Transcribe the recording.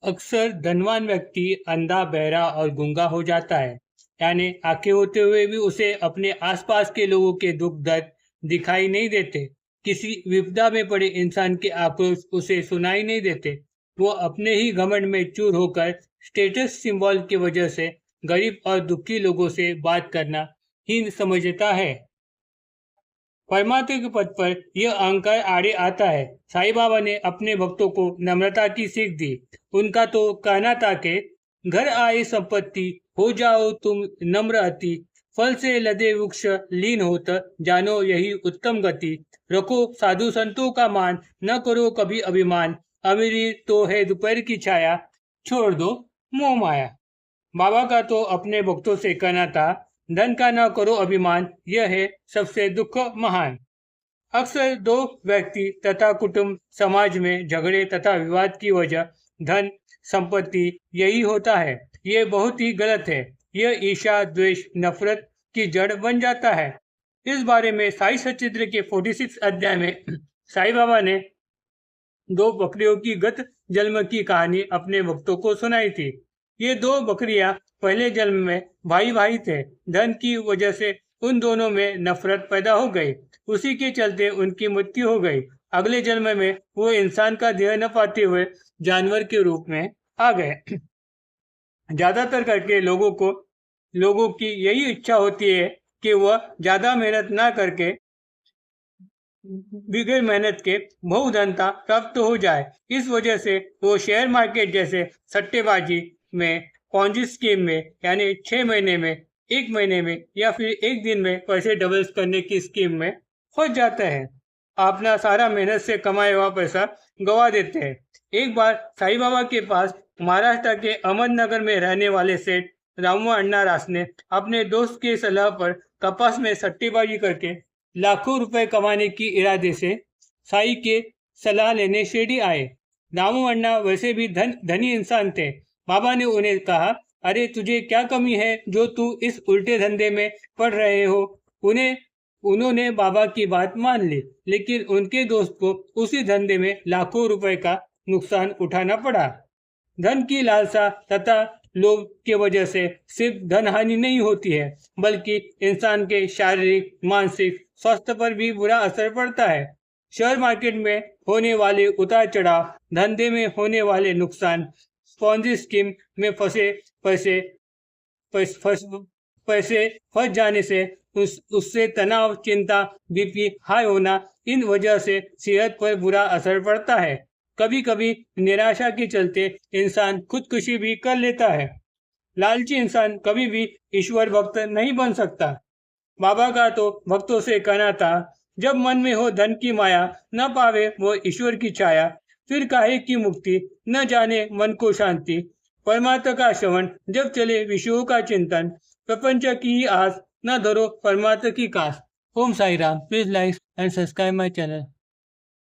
अक्सर धनवान व्यक्ति अंधा, बहरा और गूंगा हो जाता है। यानी आंखें होते हुए भी उसे अपने आसपास के लोगों के दुख दर्द दिखाई नहीं देते। किसी विपदा में पड़े इंसान के आक्रोश उसे सुनाई नहीं देते। वो अपने ही घमंड में चूर होकर स्टेटस सिंबल की वजह से गरीब और दुखी लोगों से बात करना हीन समझता है। परमात्मा के पद पर यह अहंकार आड़े आता है। साईं बाबा ने अपने भक्तों को नम्रता की सीख दी। उनका तो कहना था कि घर आए संपत्ति, हो जाओ तुम नम्र अति, फल से लदे वृक्ष लीन होत, जानो यही उत्तम गति, रखो साधु संतों का मान, न करो कभी अभिमान, अमीरी तो है दोपहर की छाया, छोड़ दो मोह माया। बाबा का तो अपने भक्तों से कहना था, धन का न करो अभिमान, यह है सबसे दुख महान। अक्सर दो व्यक्ति तथा कुटुंब समाज में झगड़े तथा विवाद की वजह धन संपत्ति यही होता है। ये बहुत ही गलत है। यह ईर्ष्या, द्वेष, नफरत की जड़ बन जाता है। इस बारे में साई सच्चित्र के 46 अध्याय में साईं बाबा ने दो बकरियों की गत जन्म की कहानी अपने भक्तों को सुनाई थी। ये दो बकरियां पहले जन्म में भाई भाई थे। धन की वजह से उन दोनों में नफरत पैदा हो गई। उसी के चलते उनकी मृत्यु हो गई। अगले जन्म में वो इंसान का देह न पाते हुए जानवर के रूप में आ गए। ज्यादातर करके लोगों की यही इच्छा होती है कि वह ज्यादा मेहनत ना करके बगैर मेहनत के बहुधनता प्राप्त हो जाए। इस वजह से वो शेयर मार्केट जैसे सट्टेबाजी में, पॉन्जी स्कीम में, यानी 6 महीने में, 1 महीने में या फिर एक दिन में पैसे डबल करने की स्कीम में फंस जाता है। अपना सारा मेहनत से कमाया हुआ पैसा गवा देते हैं। एक बार साईं बाबा के पास महाराष्ट्र के अहमदनगर में रहने वाले सेठ रामू अण्णा रास ने अपने दोस्त की सलाह पर कपास में सट्टेबाजी करके लाखों रुपए कमाने की इरादे से साई के सलाह लेने शिरडी आए। रामू अण्णा वैसे भी धनी इंसान थे। बाबा ने उन्हें कहा, अरे तुझे क्या कमी है जो तू इस उल्टे धंधे में पड़ रहे हो। उन्होंने बाबा की बात मान ली, लेकिन उनके दोस्त को उसी धंधे में लाखों रुपए का नुकसान उठाना पड़ा। धन की लालसा तथा लोभ की वजह से सिर्फ धन हानि नहीं होती है, बल्कि इंसान के शारीरिक, मानसिक स्वास्थ्य पर भी बुरा असर पड़ता है। शेयर मार्केट में होने वाले उतार चढ़ाव, धंधे में होने वाले नुकसान, पॉन्जी स्कीम में पैसे फंस जाने से उससे तनाव, चिंता, बीपी हाई होना, इन वजह से सेहत पर बुरा असर पड़ता है। कभी कभी निराशा के चलते इंसान खुदकुशी भी कर लेता है। लालची इंसान कभी भी ईश्वर भक्त नहीं बन सकता। बाबा का तो भक्तों से कहना था, जब मन में हो धन की माया, न पावे वो ईश्वर की छाया, फिर काहे की मुक्ति, न जाने मन को शांति, परमात्मा का श्रवण, जब चले विषयों का चिंतन, प्रपंच की आस, न धरो परमात्मा की कास। Om Sai Ram. Please like and subscribe my channel.